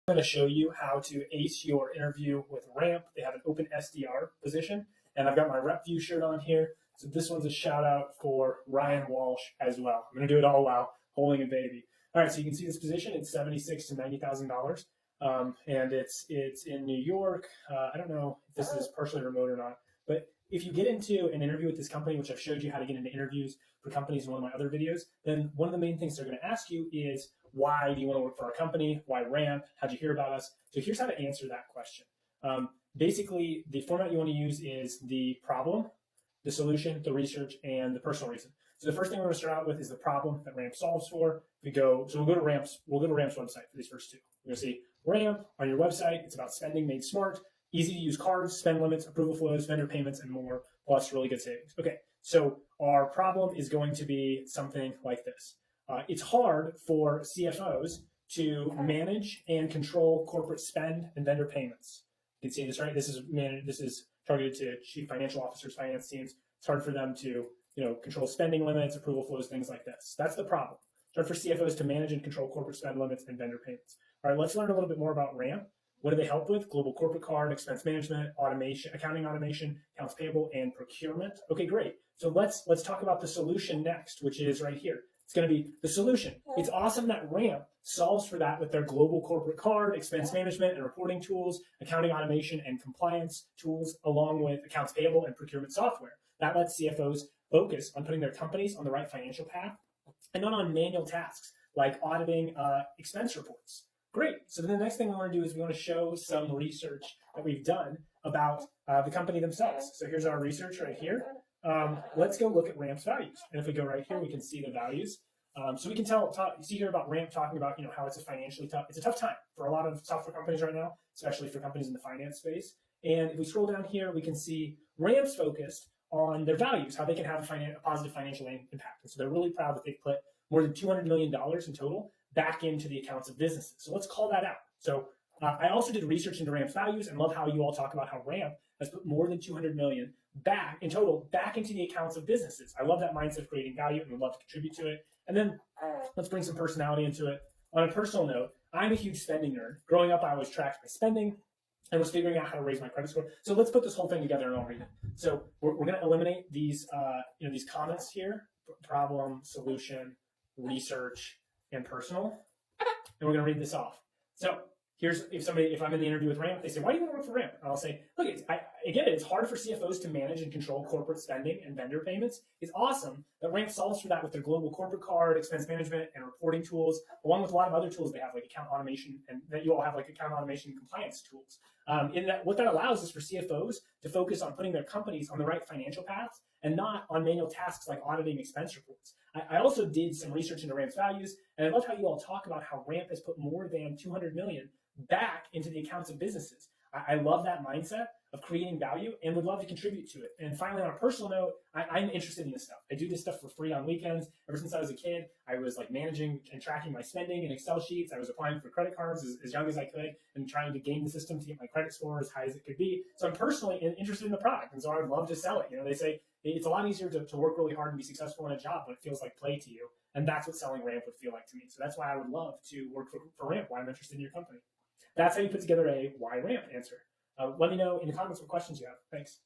I'm going to show you how to ace your interview with Ramp. They have an open SDR position, and I've got my RepView shirt on here. So this one's a shout out for Ryan Walsh as well. I'm going to do it all while holding a baby. All right, so you can see this position. It's $76,000 to $90,000, and it's in New York. I don't know if this is partially remote or not, but if you get into an interview with this company, which I've showed you how to get into interviews for companies in one of my other videos, then one of the main things they're going to ask you is, why do you want to work for our company? Why Ramp? How'd you hear about us? So here's how to answer that question. Basically, the format you want to use is the problem, the solution, the research, and the personal reason. So the first thing we're going to start out with is the problem that Ramp solves for. We'll go to Ramp's website for these first two. We're going to see Ramp on your website. It's about spending made smart, easy to use cards, spend limits, approval flows, vendor payments, and more, plus really good savings. Okay, so our problem is going to be something like this. It's hard for CFOs to manage and control corporate spend and vendor payments. You can see this, right? This is targeted to chief financial officers, finance teams. It's hard for them to, control spending limits, approval flows, things like this. That's the problem. It's hard for CFOs to manage and control corporate spend limits and vendor payments. All right, let's learn a little bit more about Ramp. What do they help with? Global corporate card, expense management, automation, accounting automation, accounts payable, and procurement. Okay, great. So let's talk about the solution next, which is right here. It's going to be the solution. It's awesome that Ramp solves for that with their global corporate card, expense management and reporting tools, accounting automation and compliance tools, along with accounts payable and procurement software. That lets CFOs focus on putting their companies on the right financial path and not on manual tasks like auditing expense reports. Great. So then the next thing we want to do is we want to show some research that we've done about the company themselves. So here's our research right here. Let's go look at Ramp's values. And if we go right here, we can see the values. So we can see here about Ramp talking about, how it's it's a tough time for a lot of software companies right now, especially for companies in the finance space. And if we scroll down here, we can see Ramp's focused on their values, how they can have a positive financial impact. And so they're really proud that they've put more than $200 million in total back into the accounts of businesses. So let's call that out. So I also did research into Ramp's values and love how you all talk about how Ramp has put more than 200 million back into the accounts of businesses. I love that mindset of creating value and would love to contribute to it. And then let's bring some personality into it. On a personal note, I'm a huge spending nerd. Growing up, I always tracked my spending and was figuring out how to raise my credit score. So let's put this whole thing together and I'll read it. So we're going to eliminate these, these comments here: problem, solution, research, and personal. And we're going to read this off. So if I'm in the interview with Ramp, they say, why do you want to work for Ramp? And I'll say, look, it's hard for CFOs to manage and control corporate spending and vendor payments. It's awesome that Ramp solves for that with their global corporate card, expense management, and reporting tools, along with a lot of other tools they have, like account automation, and that you all have, like account automation and compliance tools. What that allows is for CFOs to focus on putting their companies on the right financial paths and not on manual tasks like auditing expense reports. I also did some research into Ramp's values, and I love how you all talk about how Ramp has put more than 200 million back into the accounts of businesses. I love that mindset of creating value and would love to contribute to it. And finally, on a personal note, I'm interested in this stuff. I do this stuff for free on weekends. Ever since I was a kid, I was like managing and tracking my spending in Excel sheets. I was applying for credit cards as young as I could and trying to game the system to get my credit score as high as it could be. So I'm personally interested in the product, and so I would love to sell it. They say it's a lot easier to work really hard and be successful in a job when it feels like play to you. And that's what selling Ramp would feel like to me. So that's why I would love to work for Ramp, why I'm interested in your company. That's how you put together a why Ramp answer. Let me know in the comments what questions you have. Thanks.